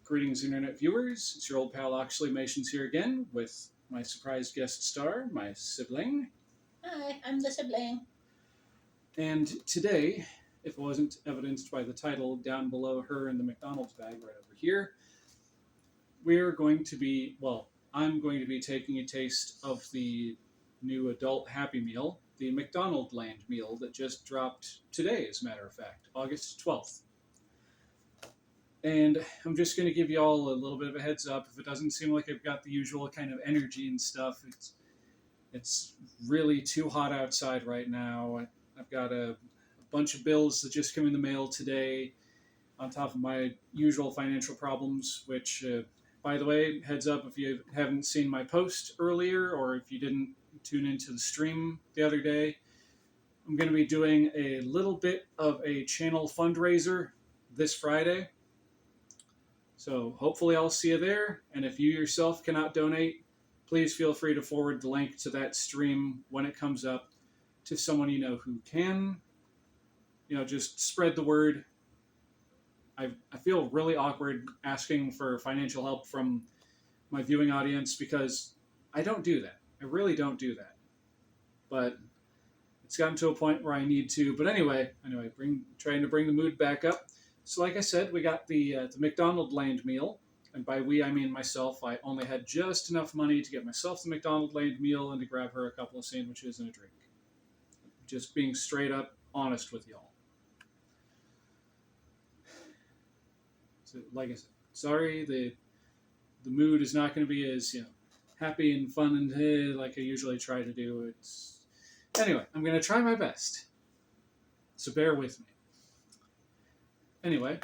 Greetings, Internet viewers. It's your old pal Oxleymations here again with my surprise guest star, my sibling. Hi, I'm the sibling. And today, if it wasn't evidenced by the title down below her in the McDonald's bag right over here, we're going to be, well, I'm going to be taking a taste of the new adult Happy Meal, the McDonald Land meal that just dropped today, as a matter of fact, August 12th. And I'm just going to give you all a little bit of a heads up. If it doesn't seem like I've got the usual kind of energy and stuff, it's really too hot outside right now. I've got a bunch of bills that just came in the mail today, on top of my usual financial problems. Which, by the way, heads up if you haven't seen my post earlier or if you didn't tune into the stream the other day, I'm going to be doing a little bit of a channel fundraiser this Friday. So hopefully I'll see you there. And if you yourself cannot donate, please feel free to forward the link to that stream when it comes up to someone you know who can. Just spread the word. I feel really awkward asking for financial help from my viewing audience because I don't do that. I really don't do that. But it's gotten to a point where I need to. But anyway, trying to bring the mood back up. So, like I said, we got the McDonald Land meal, and by we I mean myself. I only had just enough money to get myself the McDonald Land meal and to grab her a couple of sandwiches and a drink. Just being straight up honest with y'all. So, like I said, sorry the mood is not going to be as happy and fun and like I usually try to do. Anyway. I'm going to try my best. So bear with me. Anyway,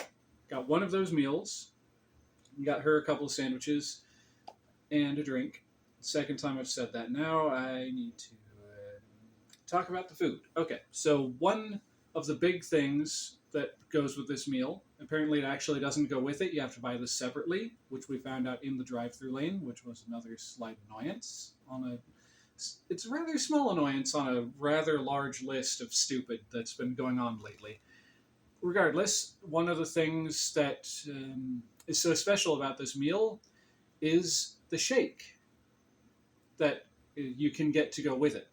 got one of those meals, got her a couple of sandwiches, and a drink. Second time I've said that. Now I need to talk about the food. Okay, so one of the big things that goes with this meal, apparently it actually doesn't go with it. You have to buy this separately, which we found out in the drive-thru lane, which was another slight annoyance. It's a rather small annoyance on a rather large list of stupid that's been going on lately. Regardless, one of the things that is so special about this meal is the shake that you can get to go with it.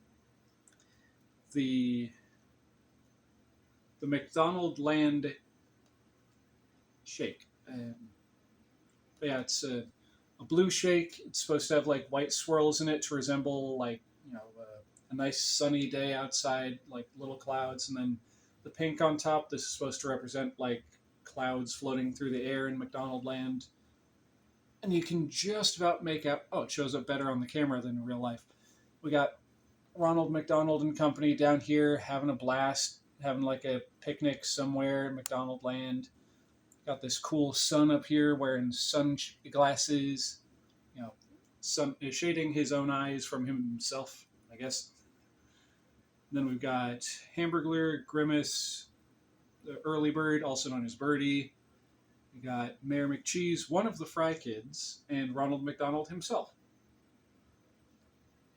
The McDonald Land shake. It's a blue shake. It's supposed to have like white swirls in it to resemble like a nice sunny day outside, like little clouds, and then the pink on top. This is supposed to represent like clouds floating through the air in McDonald Land. And you can just about make out, it shows up better on the camera than in real life. We got Ronald McDonald and company down here having a blast, having like a picnic somewhere in McDonald Land. Got this cool sun up here wearing sunglasses, sun shading his own eyes from himself, I guess. Then we've got Hamburglar, Grimace, the early bird, also known as Birdie. We got Mayor McCheese, one of the Fry kids, and Ronald McDonald himself.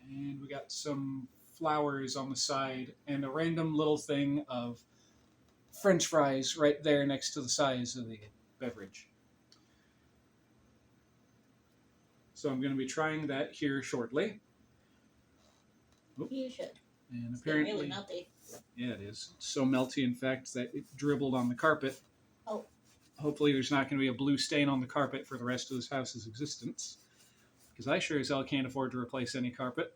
And we got some flowers on the side and a random little thing of French fries right there next to the size of the beverage. So I'm going to be trying that here shortly. You should. And it's apparently, really melty. Yeah, it is. It's so melty, in fact, that it dribbled on the carpet. Oh. Hopefully there's not going to be a blue stain on the carpet for the rest of this house's existence. Because I sure as hell can't afford to replace any carpet.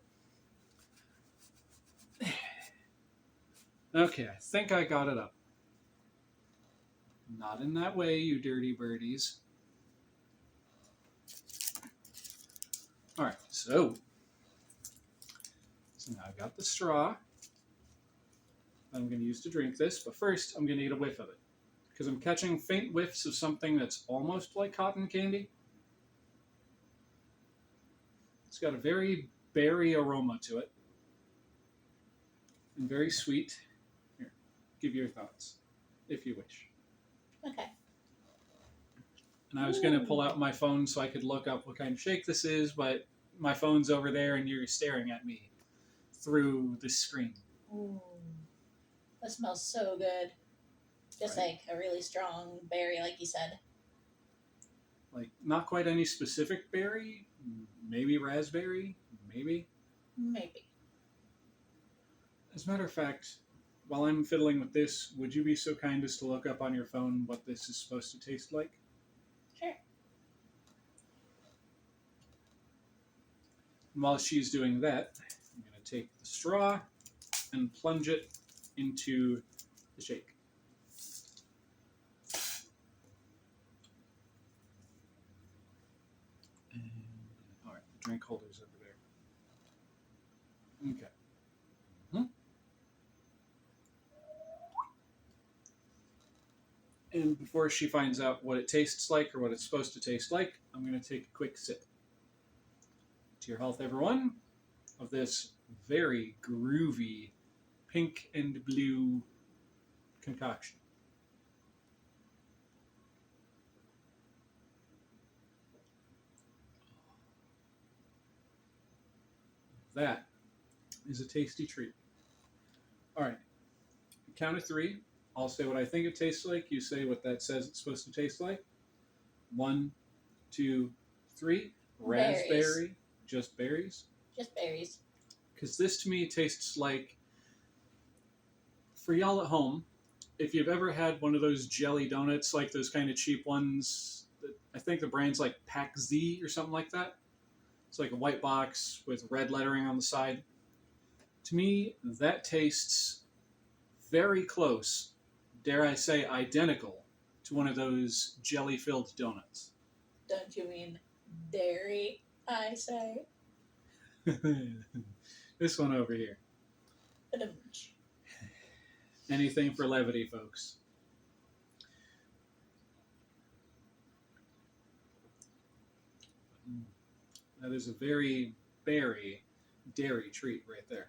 Okay, I think I got it up. Not in that way, you dirty birdies. Alright, so now I've got the straw that I'm going to use to drink this, but first I'm going to eat a whiff of it. Because I'm catching faint whiffs of something that's almost like cotton candy. It's got a very berry aroma to it. And very sweet. Here, give your thoughts, if you wish. Okay. And I was going to pull out my phone so I could look up what kind of shake this is, but my phone's over there and you're staring at me through the screen. Ooh. That smells so good. Just right. Like a really strong berry, like you said. Like, not quite any specific berry. Maybe raspberry. Maybe. Maybe. As a matter of fact, while I'm fiddling with this, would you be so kind as to look up on your phone what this is supposed to taste like? Sure. And while she's doing that, I'm going to take the straw and plunge it into the shake. And, all right, the drink holder's over there. Okay. And before she finds out what it tastes like or what it's supposed to taste like, I'm going to take a quick sip. To your health, everyone, of this very groovy pink and blue concoction. That is a tasty treat. All right, count of three. I'll say what I think it tastes like. You say what that says it's supposed to taste like. 1, 2, 3. Raspberry. Berries. Just berries. Just berries. Because this to me tastes like, for y'all at home, if you've ever had one of those jelly donuts, like those kind of cheap ones, I think the brand's like Pack Z or something like that. It's like a white box with red lettering on the side. To me, that tastes very close, dare I say identical, to one of those jelly-filled donuts. Don't you mean dairy, I say? This one over here. Ba-dum-tsh. Anything for levity, folks. That is a very berry dairy treat right there.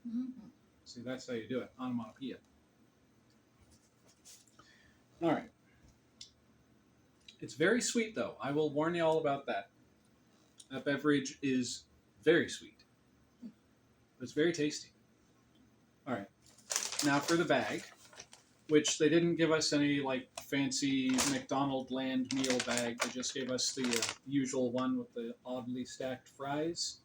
Mm-hmm. See, that's how you do it. Onomatopoeia. All right. It's very sweet, though. I will warn you all about that. That beverage is very sweet. But it's very tasty. All right. Now for the bag, which they didn't give us any like fancy McDonald land meal bag. They just gave us the usual one with the oddly stacked fries,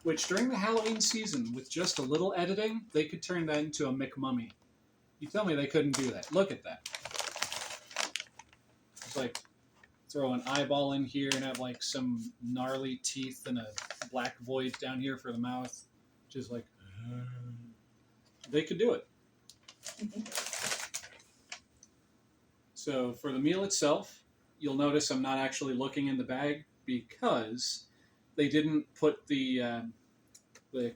which during the Halloween season, with just a little editing, they could turn that into a McMummy. You tell me they couldn't do that. Look at that. It's like throw an eyeball in here and have like some gnarly teeth and a black void down here for the mouth. Just like, they could do it. So for the meal itself, you'll notice I'm not actually looking in the bag because they didn't put the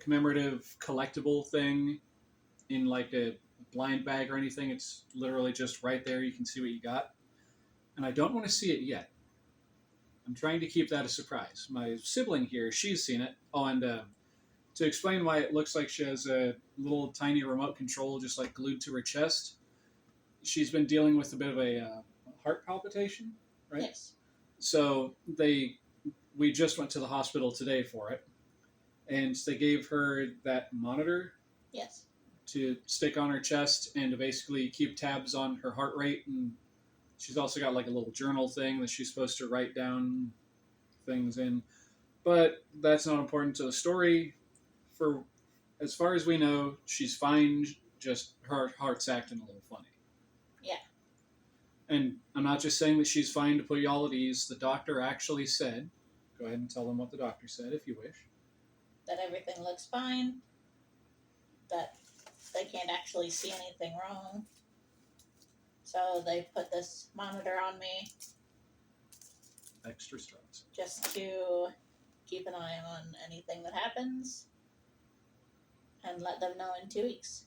commemorative collectible thing in like a blind bag or anything. It's literally just right there. You can see what you got. And I don't want to see it yet. I'm trying to keep that a surprise. My sibling here, she's seen it. Oh, and to explain why it looks like she has a little tiny remote control just like glued to her chest, she's been dealing with a bit of a heart palpitation, right? Yes. So we just went to the hospital today for it, and they gave her that monitor. Yes. To stick on her chest and to basically keep tabs on her heart rate, and she's also got like a little journal thing that she's supposed to write down things in. But that's not important to the story. For as far as we know, she's fine. Just her heart's acting a little funny. Yeah. And I'm not just saying that she's fine to put you all at ease. The doctor actually said, go ahead and tell them what the doctor said if you wish. That everything looks fine. That they can't actually see anything wrong. So they put this monitor on me Extra straws. just to keep an eye on anything that happens and let them know in 2 weeks.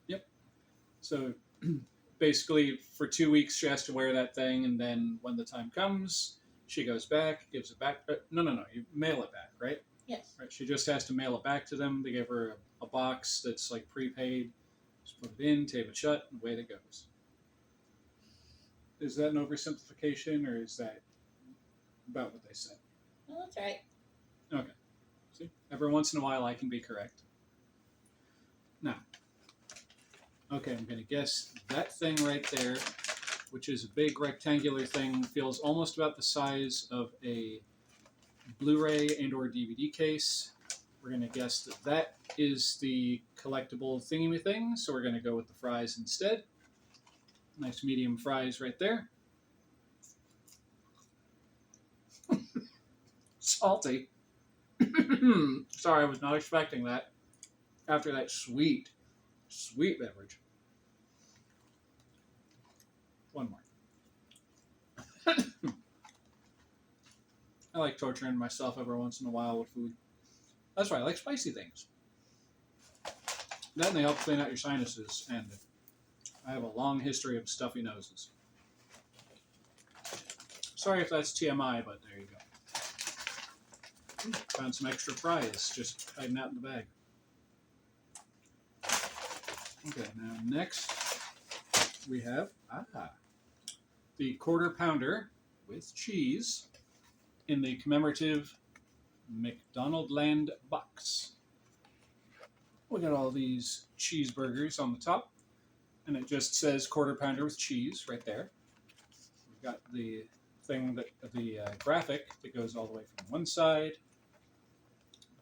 Yep. So basically for 2 weeks she has to wear that thing, and then when the time comes, she goes back, gives it back. No, you mail it back, right? Yes. Right. She just has to mail it back to them. They give her a box that's like prepaid. Just put it in, tape it shut, and away it goes. Is that an oversimplification, or is that about what they said? Well, that's right. Okay. See, every once in a while I can be correct. Now, okay, I'm going to guess that thing right there which is a big rectangular thing, feels almost about the size of a Blu-ray and or DVD case. We're going to guess that that is the collectible thingy thing, so we're going to go with the fries instead. Nice medium fries right there. Salty. Sorry, I was not expecting that after that sweet beverage. One more. I like torturing myself every once in a while with food. That's right, I like spicy things. Then they help clean out your sinuses, and I have a long history of stuffy noses. Sorry if that's TMI, but there you go. Found some extra fries just hiding out in the bag. Okay, now next we have the quarter pounder with cheese in the commemorative McDonald Land box. We got all these cheeseburgers on the top, and it just says quarter pounder with cheese right there. We've got the thing that the graphic that goes all the way from one side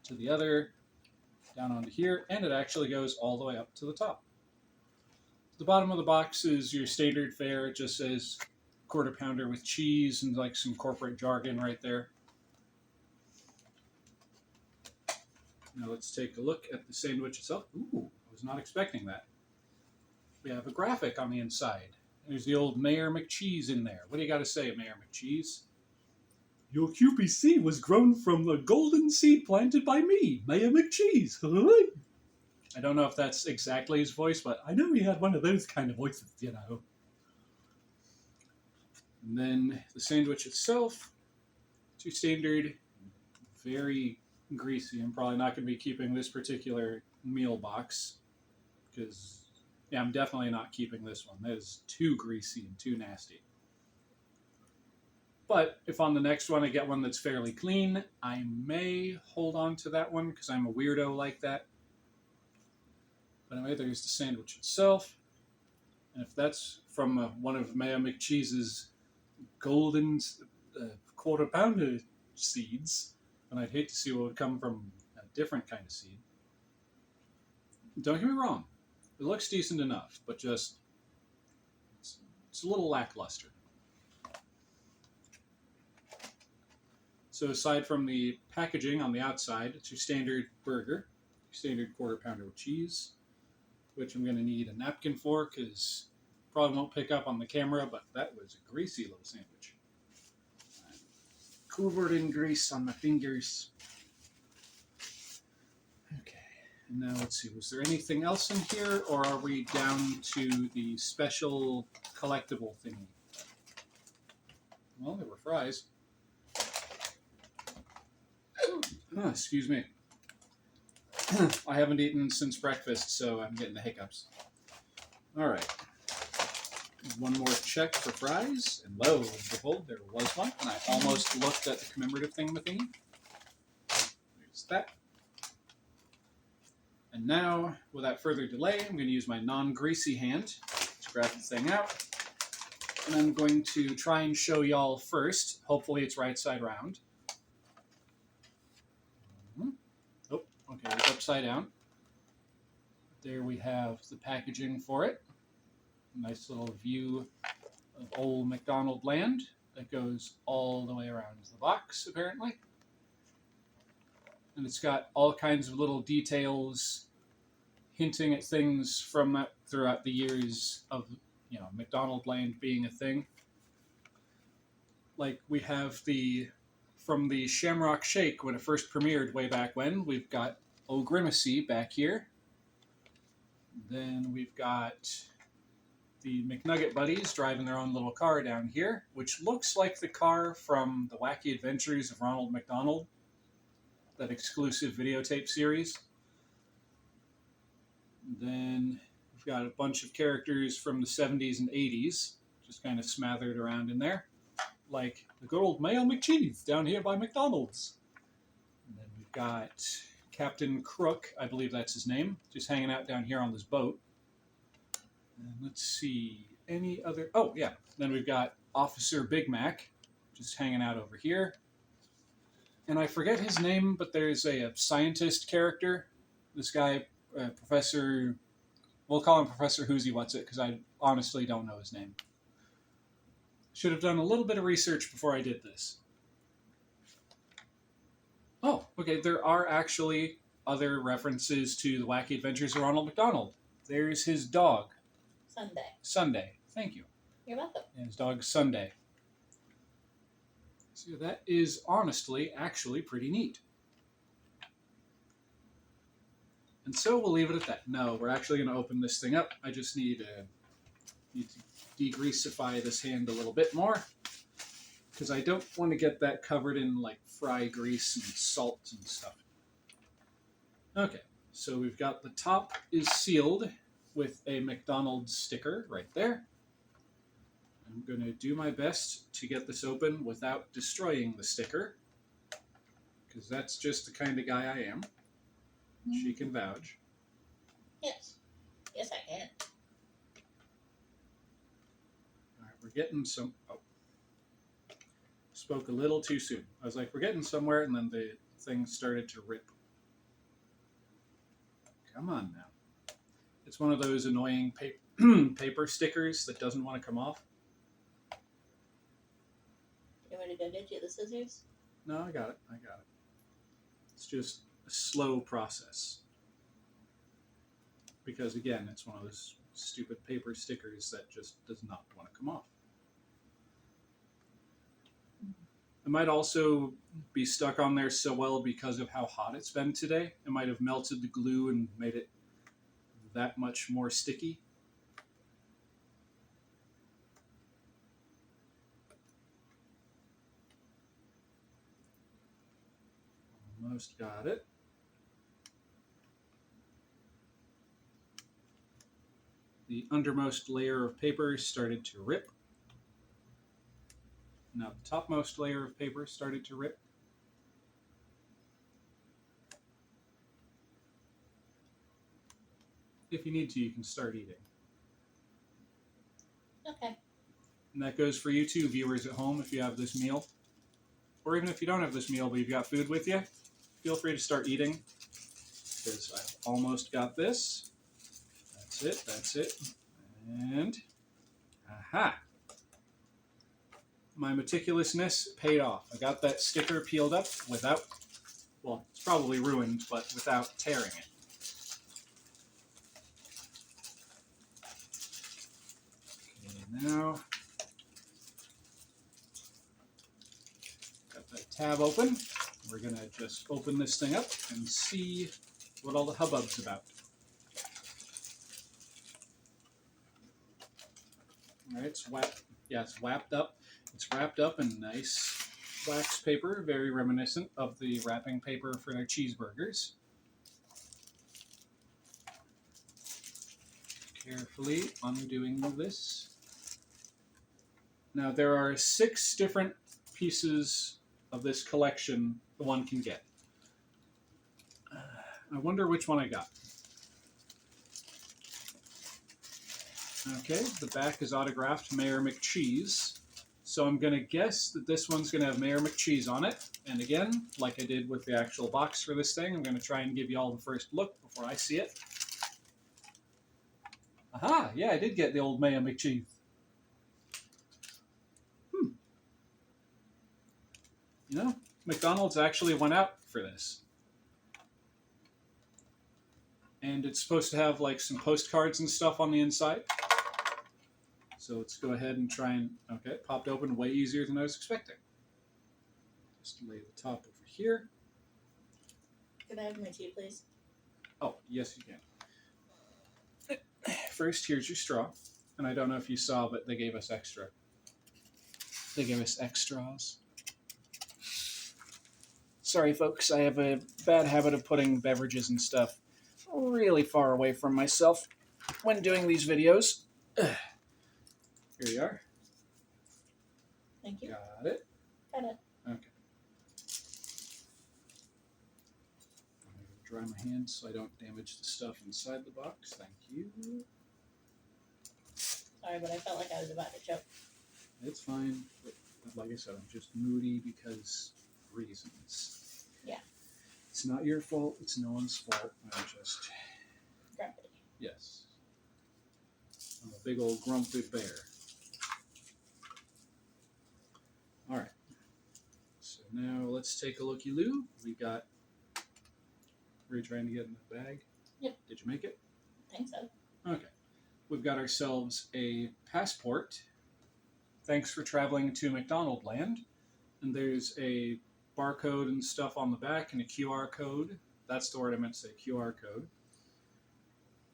to the other, down onto here, and it actually goes all the way up to the top. The bottom of the box is your standard fare. It just says quarter pounder with cheese and like some corporate jargon right there. Now let's take a look at the sandwich itself. Ooh, I was not expecting that. We have a graphic on the inside. There's the old Mayor McCheese in there. What do you got to say, Mayor McCheese? Your QPC was grown from the golden seed planted by me, Mayor McCheese. I don't know if that's exactly his voice, but I know he had one of those kind of voices, you know. And then the sandwich itself, too standard, very greasy. I'm probably not going to be keeping this particular meal box because, yeah, I'm definitely not keeping this one. That is too greasy and too nasty. But if on the next one I get one that's fairly clean, I may hold on to that one because I'm a weirdo like that. But anyway, there's the sandwich itself. And if that's from one of Mayor McCheese's golden quarter pounder seeds, then I'd hate to see what would come from a different kind of seed. Don't get me wrong, it looks decent enough, but just it's a little lackluster. So aside from the packaging on the outside, it's your standard burger, your standard quarter pounder with cheese, which I'm going to need a napkin for because probably won't pick up on the camera, but that was a greasy little sandwich. I'm covered in grease on my fingers. Okay, and now let's see, was there anything else in here, or are we down to the special collectible thingy? Well, there were fries. Excuse me. I haven't eaten since breakfast, so I'm getting the hiccups. All right. One more check for fries, and lo and behold, there was one, and I almost looked at the commemorative thingy. There's that. And now, without further delay, I'm going to use my non-greasy hand to grab the thing out, and I'm going to try and show y'all first. Hopefully it's right side round. Oh, okay, it's upside down. There we have the packaging for it. Nice little view of old McDonald Land that goes all the way around the box, apparently. And it's got all kinds of little details hinting at things from that throughout the years of, you know, McDonald Land being a thing. Like we have from the Shamrock Shake when it first premiered way back when, we've got O'Grimacy back here. Then we've got the McNugget Buddies driving their own little car down here, which looks like the car from The Wacky Adventures of Ronald McDonald, that exclusive videotape series. Then we've got a bunch of characters from the 70s and 80s, just kind of smothered around in there, like the good old Mayo McCheese down here by McDonald's. And then we've got Captain Crook, I believe that's his name, just hanging out down here on this boat. And let's see, any other... Oh, yeah. Then we've got Officer Big Mac just hanging out over here. And I forget his name, but there's a scientist character. This guy, Professor... We'll call him Professor Who's-He What's-It, because I honestly don't know his name. Should have done a little bit of research before I did this. Oh, okay, there are actually other references to the Wacky Adventures of Ronald McDonald. There's his dog. Sunday. Sunday. Thank you. You're welcome. And his dog, Sunday. So that is honestly actually pretty neat. And so we'll leave it at that. No, we're actually going to open this thing up. I just need to degreasify this hand a little bit more, because I don't want to get that covered in like fry grease and salt and stuff. Okay, so we've got the top is sealed with a McDonald's sticker right there. I'm going to do my best to get this open without destroying the sticker, because that's just the kind of guy I am. She can vouch. Yes. Yes, I can. All right, we're getting some... Oh. Spoke a little too soon. I was like, we're getting somewhere, and then the thing started to rip. Come on now. It's one of those annoying paper stickers that doesn't want to come off. You want me to go get you the scissors? No, I got it. I got it. It's just a slow process. Because, again, it's one of those stupid paper stickers that just does not want to come off. It might also be stuck on there so well because of how hot it's been today. It might have melted the glue and made it that much more sticky. Almost got it. The undermost layer of paper started to rip. Now the topmost layer of paper started to rip. If you need to, you can start eating. Okay. And that goes for you too, viewers at home, if you have this meal. Or even if you don't have this meal, but you've got food with you, feel free to start eating. Because I've almost got this. That's it, that's it. And, aha! My meticulousness paid off. I got that sticker peeled up without, well, it's probably ruined, but without tearing it. Okay, now, got that tab open. We're going to just open this thing up and see what all the hubbub's about. All right, it's wrapped up. It's wrapped up in nice wax paper, very reminiscent of the wrapping paper for their cheeseburgers. Carefully undoing this. Now there are 6 different pieces of this collection that one can get. I wonder which one I got. Okay, the back is autographed Mayor McCheese. So I'm going to guess that this one's going to have Mayor McCheese on it. And again, like I did with the actual box for this thing, I'm going to try and give you all the first look before I see it. Aha! Yeah, I did get the old Mayor McCheese. You know, McDonald's actually went out for this. And it's supposed to have like some postcards and stuff on the inside. So let's go ahead and try and, okay, it popped open way easier than I was expecting. Just lay the top over here. Can I have my tea, please? Oh, yes you can. First, here's your straw. And I don't know if you saw, but they gave us extra. They gave us extras. Sorry, folks, I have a bad habit of putting beverages and stuff really far away from myself when doing these videos. Here you are. Thank you. Got it? Got it. Okay. I'm going to dry my hands so I don't damage the stuff inside the box. Thank you. Sorry, but I felt like I was about to choke. It's fine. But like I said, I'm just moody because of reasons. Yeah. It's not your fault. It's no one's fault. I'm just... Grumpy. Yes. I'm a big old grumpy bear. All right. So now let's take a looky-loo. We got... Were you trying to get in the bag? Yep. Did you make it? I think so. Okay. We've got ourselves a passport. Thanks for traveling to McDonald Land. And there's a barcode and stuff on the back and a QR code. That's the word I meant to say, QR code.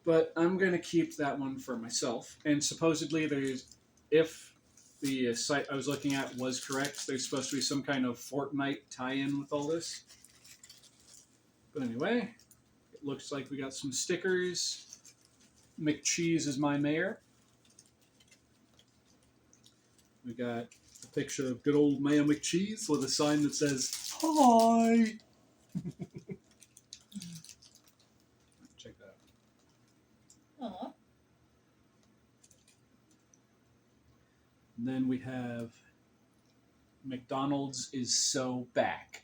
But I'm going to keep that one for myself. And supposedly there's, if the site I was looking at was correct, there's supposed to be some kind of Fortnite tie-in with all this. But anyway, it looks like we got some stickers. McCheese is my mayor. We got a picture of good old Mayor McCheese with a sign that says, "Hi!" Check that out. Aw. And then we have McDonald's is so back.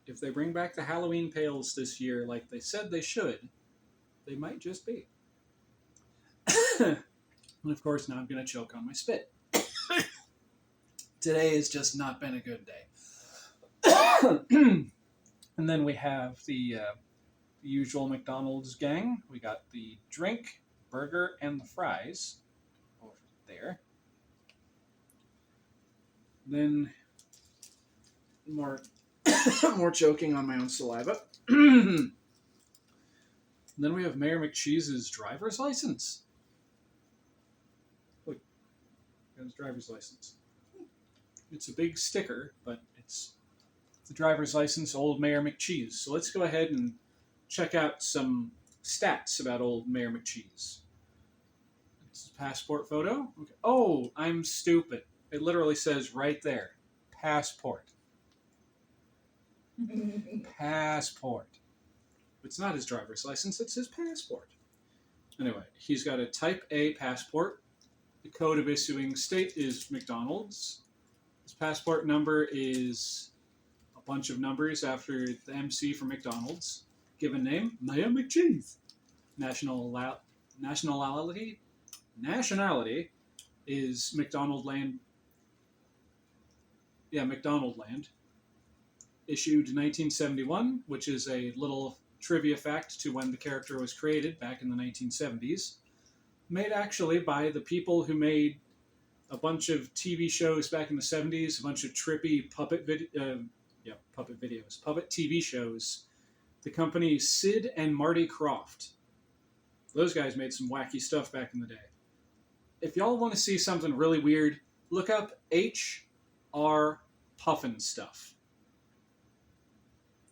If they bring back the Halloween pails this year like they said they should, they might just be. And of course, now I'm going to choke on my spit. Today has just not been a good day. And then we have the usual McDonald's gang. We got the drink, burger, and the fries over there. Then more choking on my own saliva. Then we have Mayor McCheese's driver's license. Look, got his driver's license. It's a big sticker, but it's the driver's license, old Mayor McCheese. So let's go ahead and check out some stats about old Mayor McCheese. It's a passport photo. Okay. Oh, I'm stupid. It literally says right there, passport. Passport. It's not his driver's license, it's his passport. Anyway, he's got a Type A passport. The code of issuing state is McDonald's. His passport number is a bunch of numbers after the MC for McDonald's. Given name, Mayor McCheese. Nationality is McDonald Land. Yeah, McDonald Land. Issued 1971, which is a little trivia fact to when the character was created back in the 1970s. Made actually by the people who made a bunch of TV shows back in the 70s, a bunch of trippy puppet TV shows. The company Sid and Marty Krofft. Those guys made some wacky stuff back in the day. If y'all want to see something really weird, look up H.R. Puffin stuff.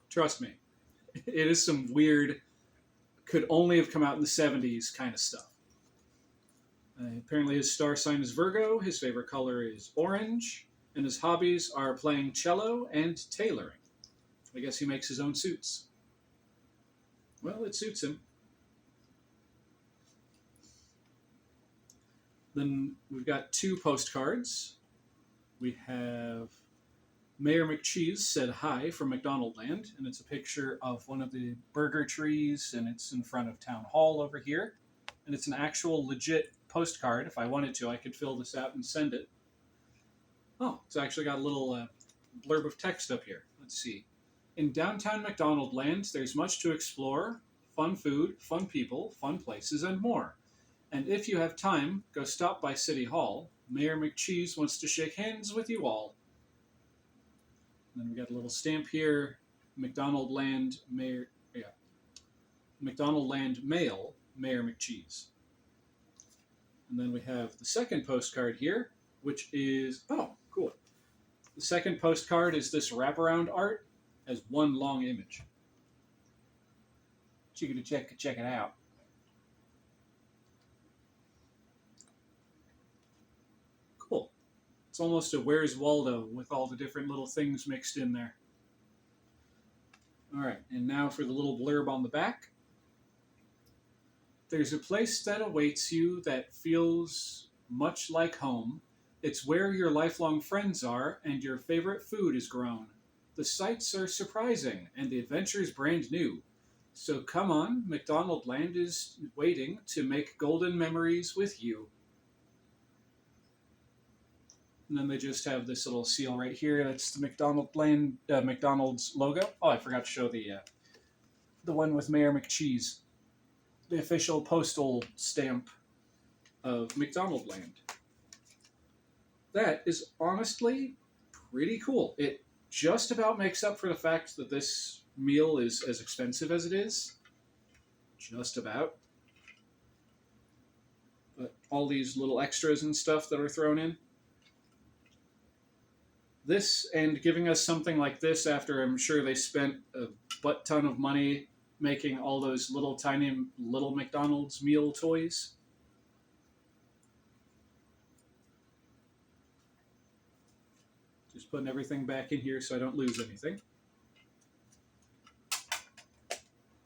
Trust me, it is some weird, could only have come out in the 70s kind of stuff. Apparently his star sign is Virgo, his favorite color is orange, and his hobbies are playing cello and tailoring. I guess he makes his own suits. Well, it suits him. Then we've got two postcards. We have Mayor McCheese said hi from McDonald Land, and it's a picture of one of the burger trees, and it's in front of Town Hall over here. And it's an actual legit postcard. If I wanted to, I could fill this out and send it. Oh, it's actually got a little blurb of text up here. Let's see. In downtown McDonald Land, there's much to explore, fun food, fun people, fun places, and more. And if you have time, go stop by City Hall. Mayor McCheese wants to shake hands with you all. And then we got a little stamp here, McDonald Land Mayor, McDonald Land Mail, Mayor McCheese. And then we have the second postcard here, which is, oh, cool. The second postcard is this wraparound art as one long image. Check it out. Cool. It's almost a Where's Waldo with all the different little things mixed in there. All right, and now for the little blurb on the back. There's a place that awaits you that feels much like home. It's where your lifelong friends are and your favorite food is grown. The sights are surprising and the adventure's brand new. So come on, McDonald Land is waiting to make golden memories with you. And then they just have this little seal right here. That's the McDonald's logo. Oh, I forgot to show the one with Mayor McCheese, the official postal stamp of McDonald Land. That is honestly pretty cool. It just about makes up for the fact that this meal is as expensive as it is. Just about. But all these little extras and stuff that are thrown in. This and giving us something like this after I'm sure they spent a butt ton of money making all those little tiny little McDonald's meal toys. Just putting everything back in here so I don't lose anything.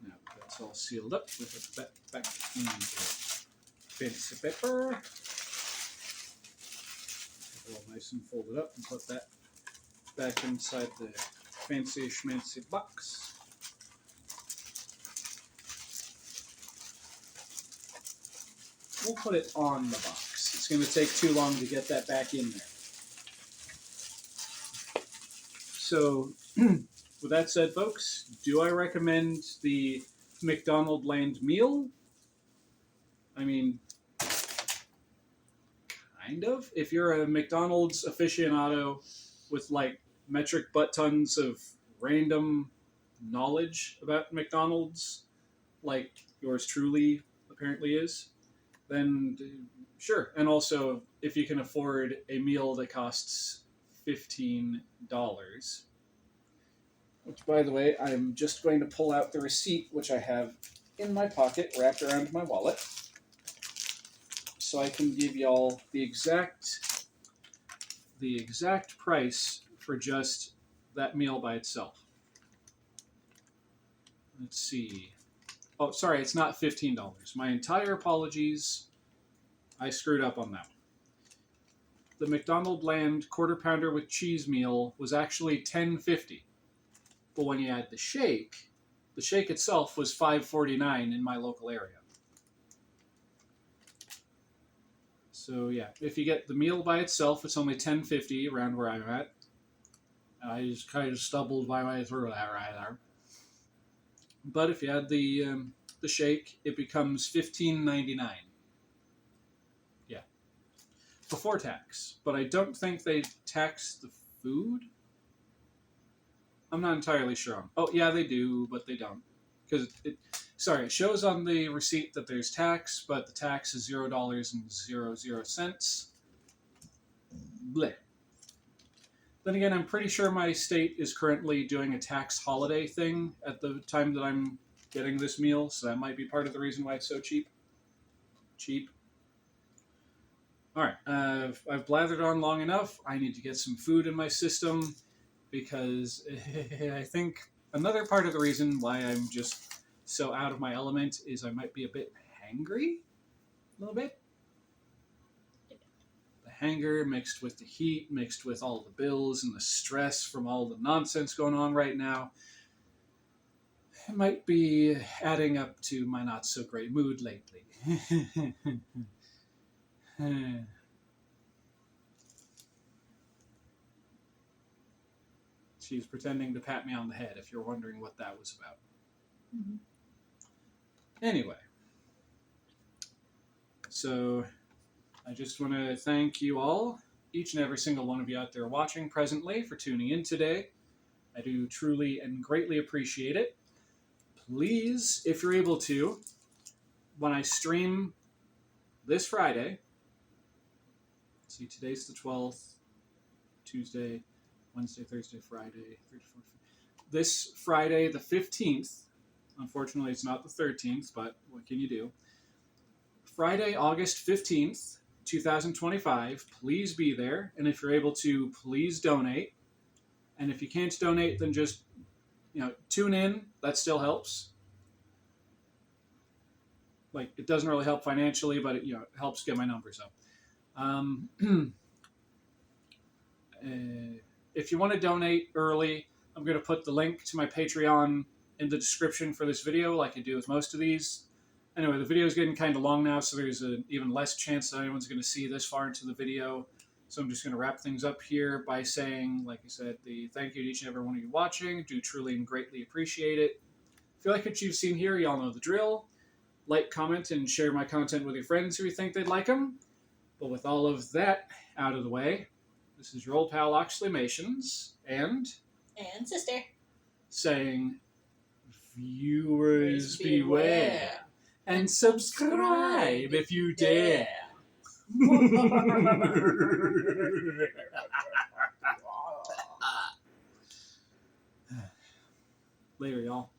Now that's all sealed up with it back in fancy paper. All nice and folded up and put that back inside the fancy schmancy box. We'll put it on the box. It's going to take too long to get that back in there. So, with that said, folks, do I recommend the McDonald Land meal? I mean, kind of. If you're a McDonald's aficionado with like metric butt tons of random knowledge about McDonald's, like yours truly apparently is, then sure. And also, if you can afford a meal that costs $15, which, by the way, I'm just going to pull out the receipt, which I have in my pocket, wrapped around my wallet, so I can give y'all the exact price for just that meal by itself. Let's see. Oh, sorry, it's not $15. My entire apologies. I screwed up on that one. The McDonald Land quarter pounder with cheese meal was actually $10.50. But when you add the shake itself was $5.49 in my local area. So yeah, if you get the meal by itself, it's only $10.50 around where I'm at. I just kind of stumbled my way through that right there. But if you add the shake, it becomes $15.99. Yeah, before tax. But I don't think they tax the food. I'm not entirely sure on. Oh yeah, they do, but they don't, because it shows on the receipt that there's tax, but the tax is $0.00. Bleh. Then again, I'm pretty sure my state is currently doing a tax holiday thing at the time that I'm getting this meal, so that might be part of the reason why it's so cheap. All right, I've blathered on long enough. I need to get some food in my system, because I think another part of the reason why I'm just so out of my element is I might be a bit hangry, a little bit. The hanger mixed with the heat, mixed with all the bills and the stress from all the nonsense going on right now, it might be adding up to my not so great mood lately. She's pretending to pat me on the head, if you're wondering what that was about. Mm-hmm. Anyway, so I just want to thank you all, each and every single one of you out there watching presently, for tuning in today. I do truly and greatly appreciate it. Please, if you're able to, when I stream this Friday, see, today's the 12th, Tuesday, Wednesday, Thursday, Friday, 34th. This Friday, the 15th, unfortunately it's not the 13th, but what can you do? Friday, August 15th, 2025, please be there. And if you're able to, please donate. And if you can't donate, then just, tune in. That still helps. like it doesn't really help financially, but it, it helps get my numbers up. Um, if you want to donate early, I'm going to put the link to my Patreon in the description for this video, like I do with most of these. Anyway, the video is getting kind of long now, so there's an even less chance that anyone's going to see this far into the video. So I'm just going to wrap things up here by saying, like I said, the thank you to each and every one of you watching. Do truly and greatly appreciate it. If you like what you've seen here, y'all know the drill. Like, comment, and share my content with your friends who you think they'd like them. But with all of that out of the way, this is your old pal Oxleymations, and sister saying, viewers beware, and subscribe if you dare. Later, y'all.